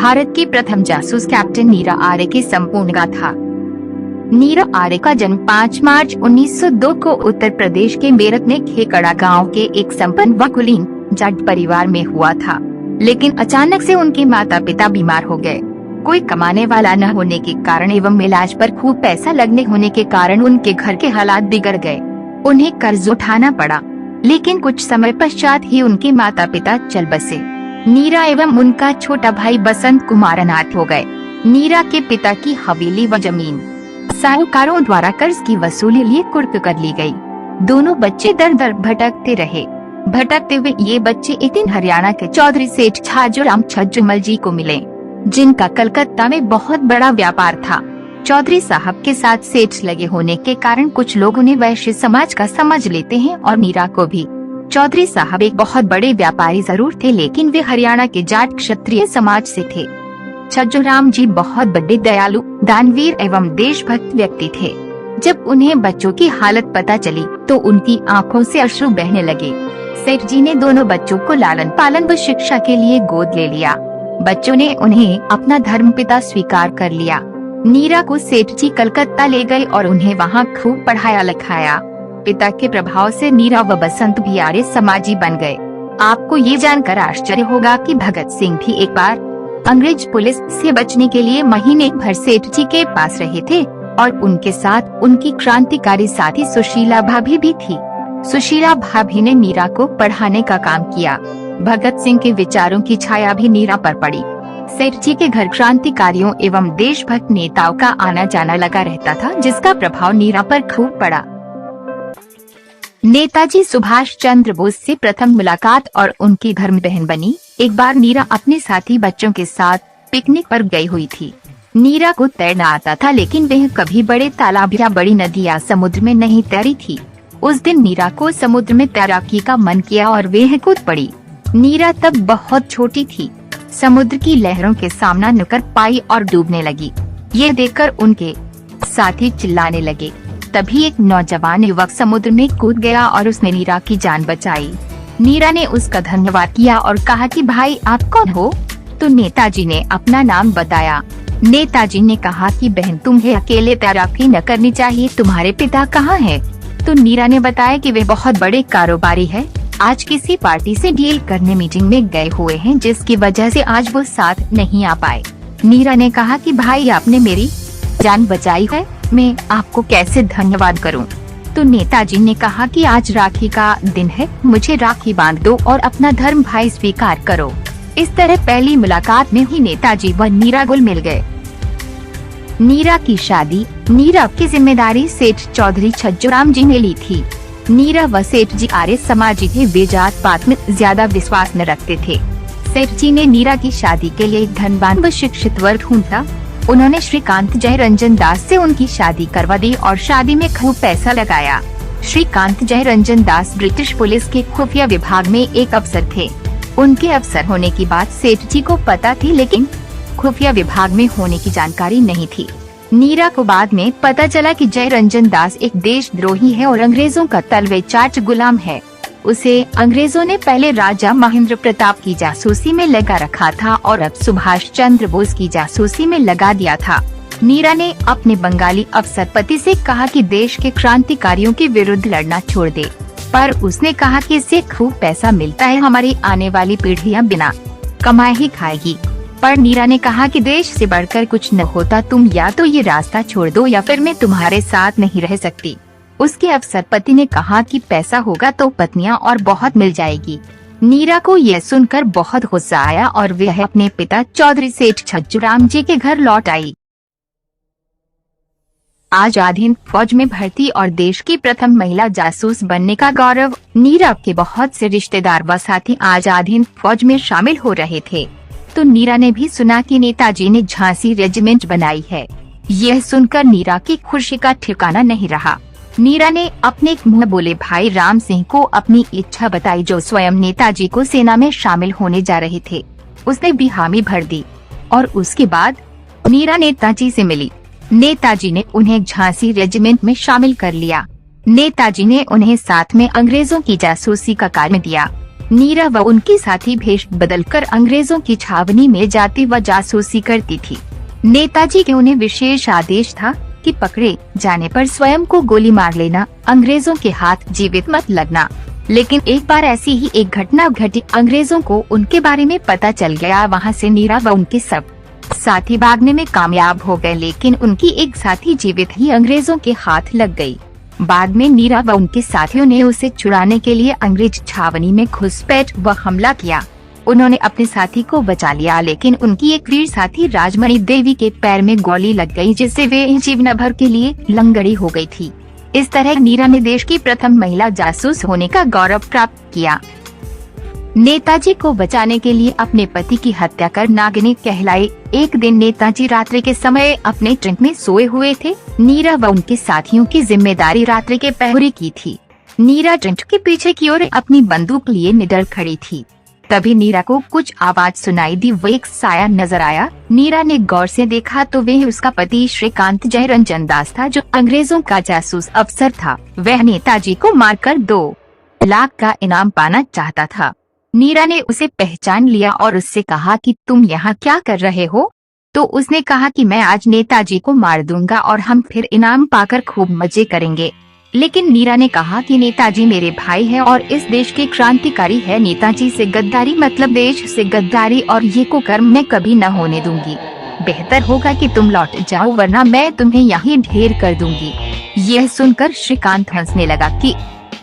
भारत की प्रथम जासूस कैप्टन नीरा आर्य की संपूर्ण गाथा। नीरा आर्य का जन्म 5 मार्च 1902 को उत्तर प्रदेश के मेरठ में खेकड़ा गांव के एक संपन्न व कुलीन जाट परिवार में हुआ था, लेकिन अचानक से उनके माता पिता बीमार हो गए। कोई कमाने वाला न होने के कारण एवं इलाज पर खूब पैसा लगने होने के कारण उनके घर के हालात बिगड़ गए। उन्हें कर्ज उठाना पड़ा, लेकिन कुछ समय पश्चात ही उनके माता पिता चल बसे। नीरा एवं उनका छोटा भाई बसंत कुमार अनाथ हो गए। नीरा के पिता की हवेली व जमीन साहूकारों द्वारा कर्ज की वसूली लिए कुर्क कर ली गई। दोनों बच्चे दर दर भटकते रहे। भटकते हुए ये बच्चे एक दिन हरियाणा के चौधरी सेठ छाजूराम छज्जूमल जी को मिले, जिनका कलकत्ता में बहुत बड़ा व्यापार था। चौधरी साहब के साथ सेठ लगे होने के कारण कुछ लोग उन्हें वैश्य समाज का समझ लेते हैं और नीरा को भी। चौधरी साहब एक बहुत बड़े व्यापारी जरूर थे, लेकिन वे हरियाणा के जाट क्षत्रिय समाज से थे। छज्जूराम जी बहुत बड़े दयालु, दानवीर एवं देशभक्त व्यक्ति थे। जब उन्हें बच्चों की हालत पता चली तो उनकी आंखों से अश्रु बहने लगे। सेठ जी ने दोनों बच्चों को लालन पालन व शिक्षा के लिए गोद ले लिया। बच्चों ने उन्हें अपना धर्मपिता स्वीकार कर लिया। नीरा को सेठ जी कलकत्ता ले गए और उन्हें वहाँ खूब पढ़ाया लिखाया। पिता के प्रभाव से नीरा व बसंत भी आर्य समाजी बन गए। आपको ये जानकर आश्चर्य होगा कि भगत सिंह भी एक बार अंग्रेज पुलिस से बचने के लिए महीने भर सेठ जी के पास रहे थे और उनके साथ उनकी क्रांतिकारी साथी सुशीला भाभी भी थी। सुशीला भाभी ने नीरा को पढ़ाने का काम किया। भगत सिंह के विचारों की छाया भी नीरा पर पड़ी। सेठ जी के घर क्रांतिकारियों एवं देशभक्त नेताओं का आना जाना लगा रहता था, जिसका प्रभाव नीरा पर खूब पड़ा। नेताजी सुभाष चंद्र बोस से प्रथम मुलाकात और उनकी धर्म बहन बनी। एक बार नीरा अपने साथी बच्चों के साथ पिकनिक पर गई हुई थी। नीरा को तैरना आता था, लेकिन वह कभी बड़े तालाब या बड़ी नदी या समुद्र में नहीं तैरी थी। उस दिन नीरा को समुद्र में तैराकी का मन किया और वह कूद पड़ी। नीरा तब बहुत छोटी थी। समुद्र की लहरों के सामना न कर पाई और डूबने लगी। ये देखकर उनके साथी चिल्लाने लगे। तभी एक नौजवान युवक समुद्र में कूद गया और उसने नीरा की जान बचाई। नीरा ने उसका धन्यवाद किया और कहा कि भाई आप कौन हो? तो नेताजी ने अपना नाम बताया। नेताजी ने कहा कि बहन तुम्हें अकेले तैराकी न करनी चाहिए, तुम्हारे पिता कहाँ हैं? तो नीरा ने बताया कि वे बहुत बड़े कारोबारी है, आज किसी पार्टी से डील करने मीटिंग में गए हुए हैं, जिसकी वजह से आज वो साथ नहीं आ पाए। नीरा ने कहा कि भाई आपने मेरी जान बचाई है, मैं आपको कैसे धन्यवाद करूं? तो नेताजी ने कहा कि आज राखी का दिन है, मुझे राखी बांध दो और अपना धर्म भाई स्वीकार करो। इस तरह पहली मुलाकात में ही नेताजी व नीरा घुल मिल गए। नीरा की शादी नीरा की जिम्मेदारी सेठ चौधरी छज्जूराम जी ने ली थी। नीरा व सेठ जी आर्य समाजी थे, वे जात पात में ज्यादा विश्वास न रखते थे। सेठ जी ने नीरा की शादी के लिए एक धनवान व शिक्षित वर ढूंढा। उन्होंने श्रीकांत जयरंजन दास से उनकी शादी करवा दी और शादी में खूब पैसा लगाया। श्रीकांत जयरंजन दास ब्रिटिश पुलिस के खुफिया विभाग में एक अफसर थे। उनके अफसर होने की बात सेठ जी को पता थी, लेकिन खुफिया विभाग में होने की जानकारी नहीं थी। नीरा को बाद में पता चला कि जयरंजन दास एक देशद्रोही है और अंग्रेजों का तलवे चाट गुलाम है। उसे अंग्रेजों ने पहले राजा महेंद्र प्रताप की जासूसी में लगा रखा था और अब सुभाष चंद्र बोस की जासूसी में लगा दिया था। नीरा ने अपने बंगाली अफसर पति से कहा कि देश के क्रांतिकारियों के विरुद्ध लड़ना छोड़ दे, पर उसने कहा कि इससे खूब पैसा मिलता है, हमारी आने वाली पीढ़ियां बिना कमाए ही खाएगी। पर नीरा ने कहा कि देश से बढ़कर कुछ न होता, तुम या तो ये रास्ता छोड़ दो या फिर मैं तुम्हारे साथ नहीं रह सकती। उसके अफसर पति ने कहा कि पैसा होगा तो पत्नियां और बहुत मिल जाएगी। नीरा को यह सुनकर बहुत गुस्सा आया और वह अपने पिता चौधरी सेठ छज्जूराम जी के घर लौट आई। आजाद हिंद फौज में भर्ती और देश की प्रथम महिला जासूस बनने का गौरव। नीरा के बहुत से रिश्तेदार व साथी आजाद हिंद फौज में शामिल हो रहे थे, तो नीरा ने भी सुना कि नेताजी ने झांसी रेजिमेंट बनाई है। यह सुनकर नीरा की खुशी का ठिकाना नहीं रहा। नीरा ने अपने मुंह बोले भाई राम सिंह को अपनी इच्छा बताई, जो स्वयं नेताजी को सेना में शामिल होने जा रहे थे। उसने भी हामी भर दी और उसके बाद नीरा नेताजी से मिली। नेताजी ने उन्हें झांसी रेजिमेंट में शामिल कर लिया। नेताजी ने उन्हें साथ में अंग्रेजों की जासूसी का कार्य दिया। नीरा व उनके साथी भेष बदलकर अंग्रेजों की छावनी में जाती व जासूसी करती थी। नेताजी के उन्हें विशेष आदेश था कि पकड़े जाने पर स्वयं को गोली मार लेना, अंग्रेजों के हाथ जीवित मत लगना। लेकिन एक बार ऐसी ही एक घटना घटी। अंग्रेजों को उनके बारे में पता चल गया। वहाँ से नीरा व उनके सब साथी भागने में कामयाब हो गए, लेकिन उनकी एक साथी जीवित ही अंग्रेजों के हाथ लग गई। बाद में नीरा व उनके साथियों ने उसे छुड़ाने के लिए अंग्रेज छावनी में घुसपैठ व हमला किया। उन्होंने अपने साथी को बचा लिया, लेकिन उनकी एक वीर साथी राजमणि देवी के पैर में गोली लग गई, जिससे वे जीवन भर के लिए लंगड़ी हो गई थी। इस तरह नीरा ने देश की प्रथम महिला जासूस होने का गौरव प्राप्त किया। नेताजी को बचाने के लिए अपने पति की हत्या कर नागिनी कहलाई। एक दिन नेताजी रात्रि के समय अपने ट्रंक में सोए हुए थे। नीरा व उनके साथियों की जिम्मेदारी रात्रि के पहरे की थी। नीरा ट्रंक के पीछे की ओर अपनी बंदूक लिए निडर खड़ी थी। तभी नीरा को कुछ आवाज सुनाई दी। वो एक साया नजर आया। नीरा ने गौर से देखा तो वह उसका पति श्रीकांत जयरंजन दास था, जो अंग्रेजों का जासूस अफसर था। वह नेताजी को मारकर 2 लाख का इनाम पाना चाहता था। नीरा ने उसे पहचान लिया और उससे कहा कि तुम यहाँ क्या कर रहे हो? तो उसने कहा कि मैं आज नेताजी को मार दूंगा और हम फिर इनाम पाकर खूब मजे करेंगे। लेकिन नीरा ने कहा कि नेताजी मेरे भाई है और इस देश के क्रांतिकारी है। नेताजी से गद्दारी मतलब देश से गद्दारी, और ये कुकर्म मैं कभी न होने दूंगी। बेहतर होगा कि तुम लौट जाओ, वरना मैं तुम्हें यहीं ढेर कर दूंगी। यह सुनकर श्रीकांत हंसने लगा कि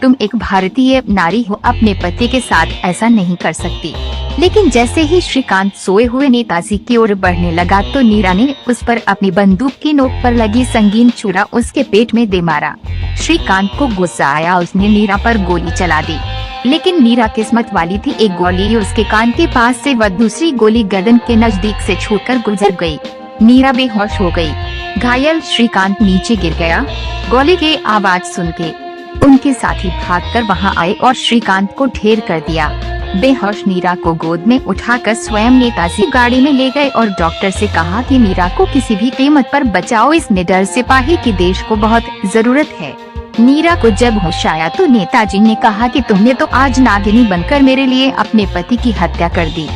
तुम एक भारतीय नारी हो, अपने पति के साथ ऐसा नहीं कर सकती। लेकिन जैसे ही श्रीकांत सोए हुए नेताजी की ओर बढ़ने लगा तो नीरा ने उस पर अपनी बंदूक की नोक पर लगी संगीन छुरा उसके पेट में दे मारा। श्रीकांत को गुस्सा आया। उसने नीरा पर गोली चला दी, लेकिन नीरा किस्मत वाली थी। एक गोली उसके कान के पास से व दूसरी गोली गर्दन के नजदीक से छूकर गुजर गई। नीरा बेहोश हो गई। घायल श्रीकांत नीचे गिर गया। गोली की आवाज सुन के उनके साथी भागकर वहां आए और श्रीकांत को ढेर कर दिया। बेहोश नीरा को गोद में उठाकर स्वयं नेताजी गाड़ी में ले गए और डॉक्टर से कहा कि नीरा को किसी भी कीमत पर बचाओ, इस निडर सिपाही की देश को बहुत जरूरत है। नीरा को जब होश आया तो नेताजी ने कहा कि तुमने तो आज नागिनी बनकर मेरे लिए अपने पति की हत्या कर दी।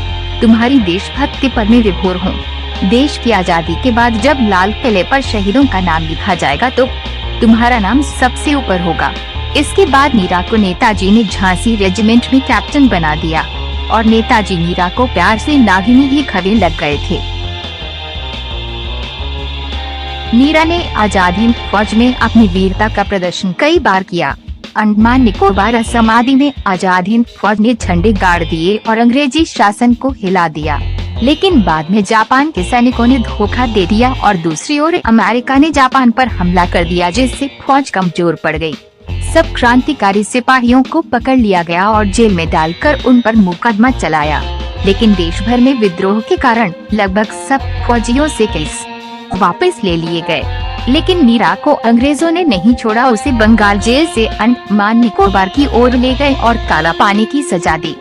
तुम्हारी देशभक्ति पर मैं विभोर हूँ। देश की आजादी के बाद जब लाल किले पर शहीदों का नाम लिखा जाएगा तो तुम्हारा नाम सबसे ऊपर होगा। इसके बाद नीरा को नेताजी ने झांसी रेजिमेंट में कैप्टन बना दिया और नेताजी नीरा को प्यार से नागिनी ही खवे लग गए थे। नीरा ने आजाद हिंद फौज में अपनी वीरता का प्रदर्शन कई बार किया। अंडमान निकोबार असम आदि में आजाद हिंद फौज ने झंडे गाड़ दिए और अंग्रेजी शासन को हिला दिया। लेकिन बाद में जापान के सैनिकों ने धोखा दे दिया और दूसरी ओर अमेरिका ने जापान पर हमला कर दिया, जिससे फौज कमजोर पड़ गई। सब क्रांतिकारी सिपाहियों को पकड़ लिया गया और जेल में डालकर उन पर मुकदमा चलाया। लेकिन देश भर में विद्रोह के कारण लगभग सब फौजियों से केस वापस ले लिए गए। लेकिन नीरा को अंग्रेजों ने नहीं छोड़ा। उसे बंगाल जेल से अंडमान निकोबार की ओर ले गए और काला पानी की सजा दी।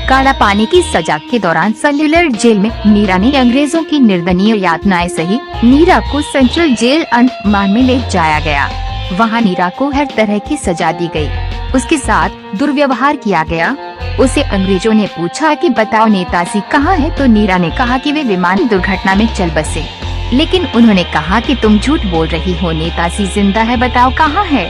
काला पानी की सजा के दौरान सेल्युलर जेल में नीरा ने अंग्रेजों की निर्दयनीय यातनाएं सही। नीरा को सेंट्रल जेल अंडमान में ले जाया गया। वहां नीरा को हर तरह की सजा दी गई। उसके साथ दुर्व्यवहार किया गया। उसे अंग्रेजों ने पूछा कि बताओ नेताजी कहाँ है, तो नीरा ने कहा कि वे विमान दुर्घटना में चल बसे। लेकिन उन्होंने कहा कि तुम झूठ बोल रही हो, नेताजी जिंदा है, बताओ कहाँ है।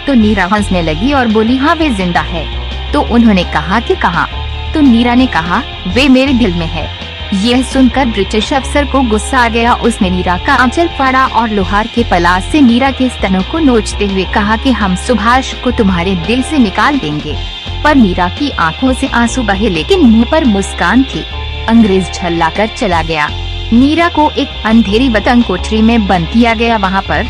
तो नीरा हंसने लगी और बोली हाँ वे जिंदा है। तो उन्होंने कहा कि कहाँ? तो नीरा ने कहा वे मेरे दिल में है। यह सुनकर ब्रिटिश अफसर को गुस्सा आ गया। उसने नीरा का आंचल फाड़ा और लोहार के पलाश से नीरा के स्तनों को नोचते हुए कहा कि हम सुभाष को तुम्हारे दिल से निकाल देंगे। पर नीरा की आंखों से आंसू बहे, लेकिन मुंह पर मुस्कान थी। अंग्रेज झल्लाकर चला गया। नीरा को एक अंधेरी बंद कोठरी में बंद किया गया। वहाँ पर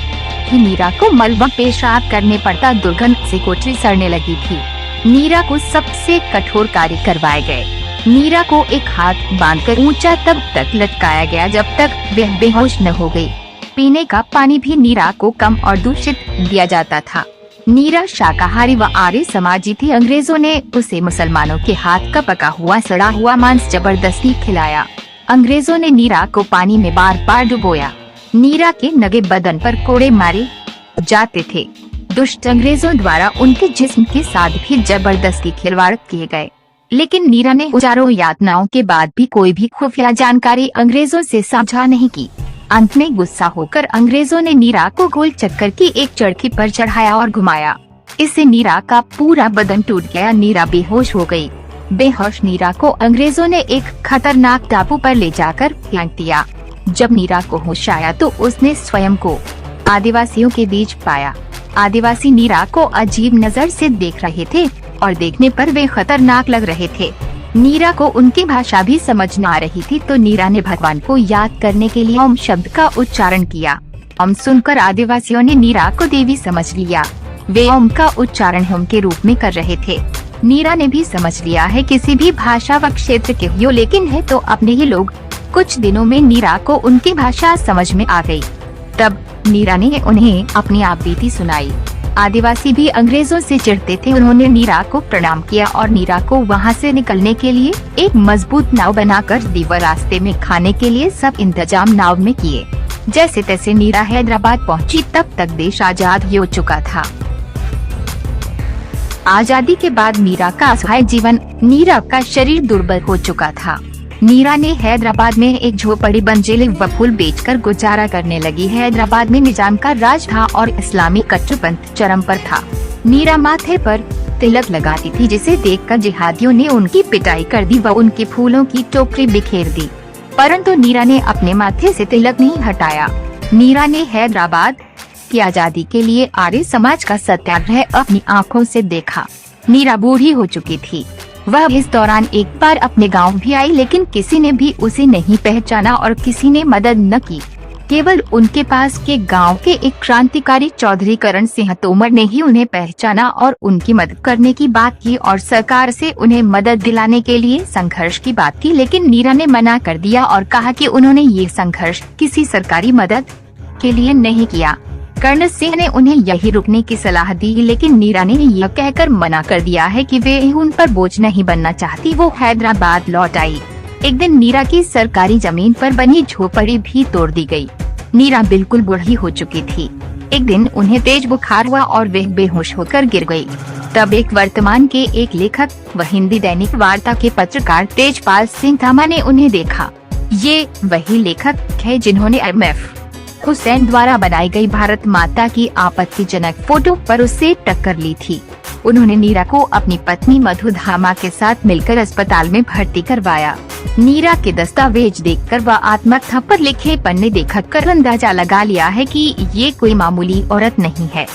ही नीरा को मलबा पेशाब करने पड़ता। दुर्गंध से कोठरी सड़ने लगी थी। नीरा को सबसे कठोर कार्य करवाए गए। नीरा को एक हाथ बांधकर ऊंचा तब तक लटकाया गया जब तक वह बेहोश न हो गई। पीने का पानी भी नीरा को कम और दूषित दिया जाता था। नीरा शाकाहारी व आर्य समाजी थी। अंग्रेजों ने उसे मुसलमानों के हाथ का पका हुआ सड़ा हुआ मांस जबरदस्ती खिलाया। अंग्रेजों ने नीरा को पानी में बार बार डुबोया। नीरा के नंगे बदन पर कोड़े मारे जाते थे। दुष्ट अंग्रेजों द्वारा उनके जिस्म के साथ भी जबरदस्ती खिलवाड़ किए गए। लेकिन नीरा ने हजारों यातनाओं के बाद भी कोई भी खुफिया जानकारी अंग्रेजों से साझा नहीं की। अंत में गुस्सा होकर अंग्रेजों ने नीरा को गोल चक्कर की एक चरखी पर चढ़ाया और घुमाया। इससे नीरा का पूरा बदन टूट गया। नीरा बेहोश हो गई। बेहोश नीरा को अंग्रेजों ने एक खतरनाक टापू पर ले जाकर फेंक दिया। जब नीरा को होश आया तो उसने स्वयं को आदिवासियों के बीच पाया। आदिवासी नीरा को अजीब नजर से देख रहे थे और देखने पर वे खतरनाक लग रहे थे। नीरा को उनकी भाषा भी समझ न आ रही थी, तो नीरा ने भगवान को याद करने के लिए ओम शब्द का उच्चारण किया। ओम सुनकर आदिवासियों ने नीरा को देवी समझ लिया। वे ओम का उच्चारण होम के रूप में कर रहे थे। नीरा ने भी समझ लिया है किसी भी भाषा व क्षेत्र के हो लेकिन है तो अपने ही लोग। कुछ दिनों में नीरा को उनकी भाषा समझ में आ गई। तब नीरा ने उन्हें अपनी आप बीती सुनाई। आदिवासी भी अंग्रेजों से चिढ़ते थे। उन्होंने नीरा को प्रणाम किया और नीरा को वहां से निकलने के लिए एक मजबूत नाव बनाकर दी व रास्ते में खाने के लिए सब इंतजाम नाव में किए। जैसे तैसे नीरा हैदराबाद पहुंची। तब तक देश आजाद हो चुका था। आजादी के बाद नीरा का असहाय जीवन। नीरा का शरीर दुर्बल हो चुका था। नीरा ने हैदराबाद में एक झोपड़ी बंजेले व फूल बेचकर गुजारा करने लगी। हैदराबाद में निजाम का राज था और इस्लामी कट्टरपंथ चरम पर था। नीरा माथे पर तिलक लगाती थी, जिसे देखकर जिहादियों ने उनकी पिटाई कर दी व उनके फूलों की टोकरी बिखेर दी। परंतु नीरा ने अपने माथे से तिलक नहीं हटाया। नीरा ने हैदराबाद की आजादी के लिए आर्य समाज का सत्याग्रह अपनी आँखों से देखा। नीरा बूढ़ी हो चुकी थी। वह इस दौरान एक बार अपने गांव भी आई, लेकिन किसी ने भी उसे नहीं पहचाना और किसी ने मदद न की। केवल उनके पास के गांव के एक क्रांतिकारी चौधरी करण सिंह तोमर ने ही उन्हें पहचाना और उनकी मदद करने की बात की और सरकार से उन्हें मदद दिलाने के लिए संघर्ष की बात की। लेकिन नीरा ने मना कर दिया और कहा कि उन्होंने ये संघर्ष किसी सरकारी मदद के लिए नहीं किया। कर्ण सिंह ने उन्हें यही रुकने की सलाह दी, लेकिन नीरा ने यह कहकर मना कर दिया है कि वे उन पर बोझ नहीं बनना चाहती। वो हैदराबाद लौट आई। एक दिन नीरा की सरकारी जमीन पर बनी झोपड़ी भी तोड़ दी गई। नीरा बिल्कुल बूढ़ी हो चुकी थी। एक दिन उन्हें तेज बुखार हुआ और वे बेहोश होकर गिर गई। तब एक वर्तमान के एक लेखक व हिंदी दैनिक वार्ता के पत्रकार तेजपाल सिंह धामा ने उन्हें देखा। ये वही लेखक है जिन्होंने एमएफ हुसैन द्वारा बनाई गई भारत माता की आपत्तिजनक फोटो पर उससे टक्कर ली थी। उन्होंने नीरा को अपनी पत्नी मधु धामा के साथ मिलकर अस्पताल में भर्ती करवाया। नीरा के दस्तावेज देखकर व आत्मकथा पर लिखे पन्ने देखकर अंदाजा लगा लिया है कि ये कोई मामूली औरत नहीं है।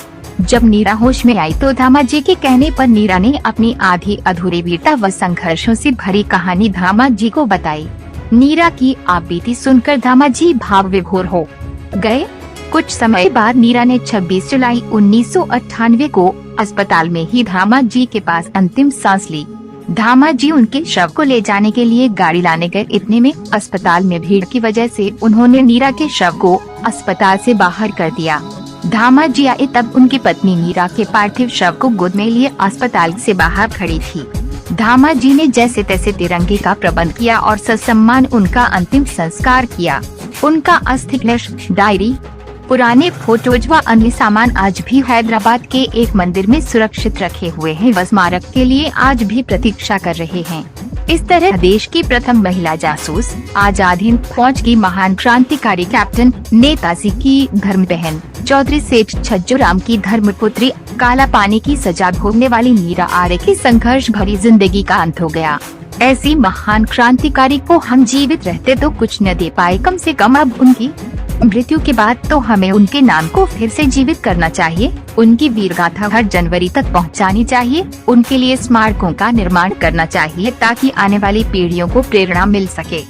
जब नीरा होश में आई तो धामा जी के कहने पर नीरा ने अपनी आधी अधूरी वीरता व संघर्षों से भरी कहानी धामा जी को बताई। नीरा की आप बीती सुनकर धामा जी भाव विभोर हो गए। कुछ समय बाद नीरा ने 26 जुलाई 1998 को अस्पताल में ही धामा जी के पास अंतिम सांस ली। धामा जी उनके शव को ले जाने के लिए गाड़ी लाने गए। इतने में अस्पताल में भीड़ की वजह से उन्होंने नीरा के शव को अस्पताल से बाहर कर दिया। धामा जी आए तब उनकी पत्नी नीरा के पार्थिव शव को गोद में लिए अस्पताल से बाहर खड़ी थी। धामा जी ने जैसे तैसे तिरंगे का प्रबंध किया और ससम्मान उनका अंतिम संस्कार किया। उनका अस्थि कलश, डायरी, पुराने फोटोज व अन्य सामान आज भी हैदराबाद के एक मंदिर में सुरक्षित रखे हुए हैं व स्मारक के लिए आज भी प्रतीक्षा कर रहे हैं। इस तरह देश की प्रथम महिला जासूस, आजाद हिंद फौज की महान क्रांतिकारी कैप्टन, नेताजी की धर्म बहन, चौधरी सेठ छज्जूराम की धर्मपुत्री, काला पानी की सजा भोगने वाली नीरा आर्य की संघर्ष भरी जिंदगी का अंत हो गया। ऐसी महान क्रांतिकारी को हम जीवित रहते तो कुछ न दे पाए, कम से कम अब उनकी मृत्यु के बाद तो हमें उनके नाम को फिर से जीवित करना चाहिए। उनकी वीर गाथा हर जनवरी तक पहुंचानी चाहिए। उनके लिए स्मारकों का निर्माण करना चाहिए ताकि आने वाली पीढ़ियों को प्रेरणा मिल सके।